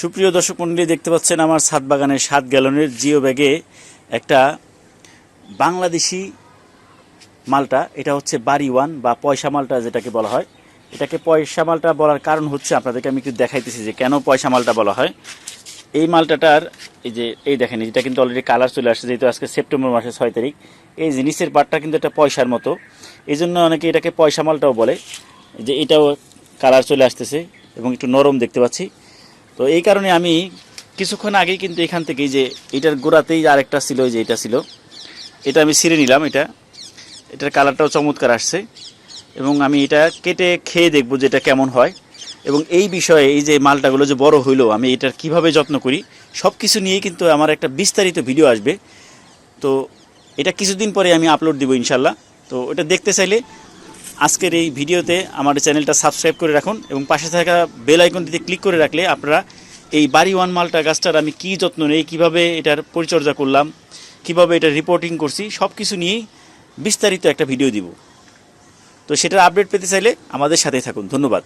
সুপ্রিয় দর্শক মণ্ডলী, দেখতে পাচ্ছেন আমার ছাদ বাগানের 7 গ্যালনের জিও ব্যাগে একটা বাংলাদেশি মালটা। এটা হচ্ছে বাড়ি ওয়ান বা পয়সা মালটা যেটাকে বলা হয়। এটাকে পয়সা মালটা বলার কারণ হচ্ছে, আপনাদেরকে আমি একটু দেখাইতেছি যে কেন পয়সা মালটা বলা হয়। এই মালটাটার এই দেখেন, এটা কিন্তু অলরেডি কালার চলে আসছে, যেহেতু আজকে সেপ্টেম্বর মাসের 6 তারিখ। এই জিনিসের পাটটা কিন্তু একটা পয়সার মতো, এই জন্য অনেকে এটাকে পয়সা মালটাও বলে। যে এটাও কালার চলে আসতেছে এবং একটু নরম দেখতে পাচ্ছি। তো এই কারণে আমি কিছুক্ষণ আগেই কিন্তু এখান থেকেই যে এটার গোড়াতেই আরেকটা ছিল, যে এটা ছিল, এটা আমি ছিঁড়ে নিলাম। এটার কালারটাও চমৎকার আসছে এবং আমি এটা কেটে খেয়ে দেখব যে এটা কেমন হয়। এবং এই বিষয়ে, এই যে মালটাগুলো যে বড় হইলো, আমি এটার কিভাবে যত্ন করি সব কিছু নিয়েই কিন্তু আমার একটা বিস্তারিত ভিডিও আসবে। তো এটা কিছুদিন পরে আমি আপলোড দিব ইনশাল্লাহ। তো এটা দেখতে চাইলে আজকের এই ভিডিওতে আমার চ্যানেলটা সাবস্ক্রাইব করে রাখুন এবং পাশে থাকা বেল আইকনটিতে ক্লিক করে রাখলে আপনারা এই বাড়ি ওয়ান মালটা গাছটার আমি কী যত্ন নেই, কীভাবে এটার পরিচর্যা করলাম, কীভাবে এটা রিপোর্টিং করছি, সব কিছু নিয়েই বিস্তারিত একটা ভিডিও দিব। তো সেটার আপডেট পেতে চাইলে আমাদের সাথেই থাকুন। ধন্যবাদ।